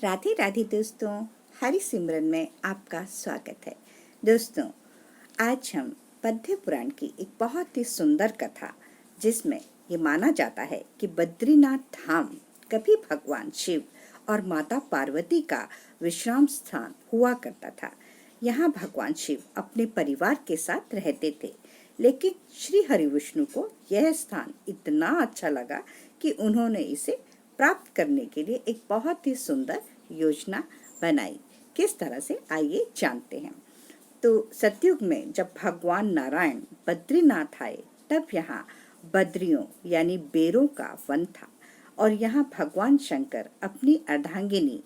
राधे राधे दोस्तों, हरि सिमरन में आपका स्वागत है। दोस्तों, आज हम पद्म पुराण की एक बहुत ही सुंदर कथा, जिसमें ये माना जाता है कि बद्रीनाथ धाम कभी भगवान शिव और माता पार्वती का विश्राम स्थान हुआ करता था। यहाँ भगवान शिव अपने परिवार के साथ रहते थे, लेकिन श्री हरि विष्णु को यह स्थान इतना अच्छा लगा कि उन्होंने इसे प्राप्त करने के लिए एक बहुत ही सुंदर योजना बनाई। किस तरह से, आइए जानते हैं। तो सतयुग में जब भगवान नारायण बद्रीनाथ आए, तब यहाँ बद्रियों यानी बेरों का वन था और यहाँ भगवान शंकर अपनी अर्धांगिनी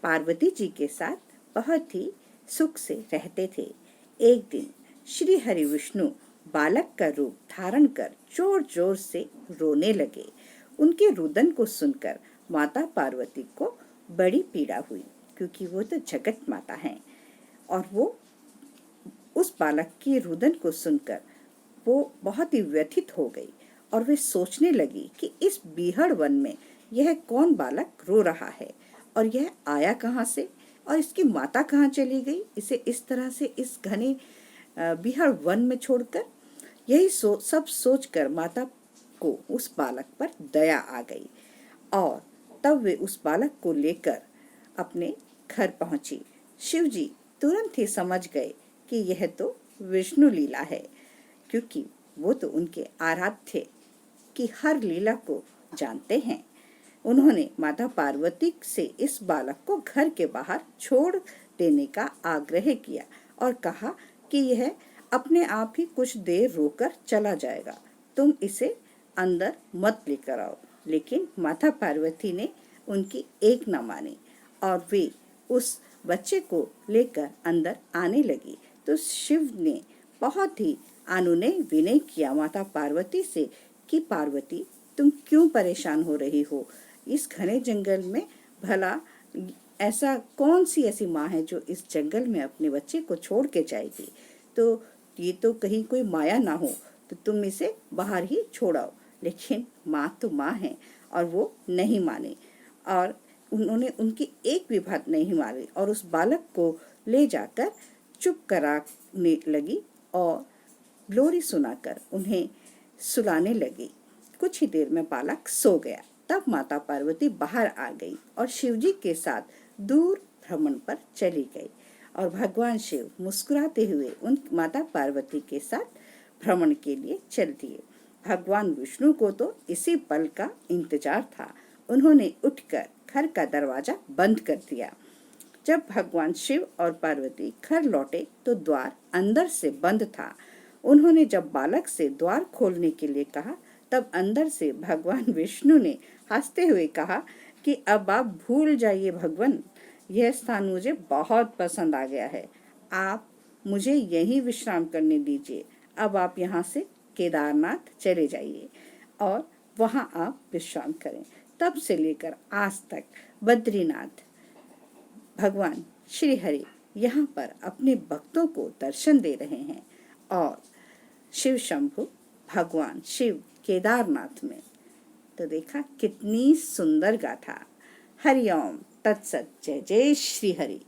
पार्वती जी के साथ बहुत ही सुख से रहते थे। एक दिन श्री हरि विष्णु बालक का रूप धारण कर जोर जोर से रोने लगे। उनके रुदन को सुनकर माता पार्वती को बड़ी पीड़ा हुई, क्योंकि वो तो जगत माता हैं और वो उस बालक के रुदन को सुनकर वो बहुत ही व्यथित हो गई और वे सोचने लगी कि इस बीहड़ वन में यह कौन बालक रो रहा है और यह आया कहाँ से और इसकी माता कहाँ चली गई, इसे इस तरह से इस घने बीहड़ वन में छोड़कर। यही सब सोचकर माता को उस बालक पर दया आ गई और तब वे उस बालक को लेकर अपने घर पहुंची। शिवजी तुरंत ही समझ गए कि यह तो विष्णु लीला है, क्योंकि वो तो उनके आराध्य थे कि हर लीला को जानते हैं। उन्होंने माता पार्वती से इस बालक को घर के बाहर छोड़ देने का आग्रह किया और कहा कि यह अपने आप ही कुछ देर रोकर चला जाएगा, तुम इसे अंदर मत लेकर आओ। लेकिन माता पार्वती ने उनकी एक न मानी और वे उस बच्चे को लेकर अंदर आने लगी। तो शिव ने बहुत ही अनुनय विनय किया माता पार्वती से कि पार्वती, तुम क्यों परेशान हो रही हो? इस घने जंगल में भला ऐसा कौन सी ऐसी माँ है जो इस जंगल में अपने बच्चे को छोड़ के जाएगी? तो ये तो कहीं कोई माया ना हो, तो तुम इसे बाहर ही छोड़ाओ। लेकिन माँ तो माँ है और वो नहीं माने और उन्होंने उनकी एक भी बात नहीं मानी और उस बालक को ले जाकर चुप कराने लगी और लोरी सुनाकर उन्हें सुलाने लगी। कुछ ही देर में बालक सो गया। तब माता पार्वती बाहर आ गई और शिवजी के साथ दूर भ्रमण पर चली गई और भगवान शिव मुस्कुराते हुए उन माता पार्वती के साथ भ्रमण के लिए चल दिए। भगवान विष्णु को तो इसी पल का इंतजार था। उन्होंने उठकर घर का दरवाजा बंद कर दिया। जब भगवान शिव और पार्वती घर लौटे तो द्वार अंदर से बंद था। उन्होंने जब बालक से द्वार खोलने के लिए कहा, तब अंदर से भगवान विष्णु ने हंसते हुए कहा कि अब आप भूल जाइए भगवान, यह स्थान मुझे बहुत पसंद आ गया है। आप मुझे यहीं विश्राम करने दीजिए। अब आप यहाँ से केदारनाथ चले जाइए और वहाँ आप विश्राम करें। तब से लेकर आज तक बद्रीनाथ भगवान श्री हरि यहाँ पर अपने भक्तों को दर्शन दे रहे हैं और शिव शंभु भगवान शिव केदारनाथ में। तो देखा कितनी सुंदर गाथा। हरि ओम तत्सत। जय जय श्री हरि।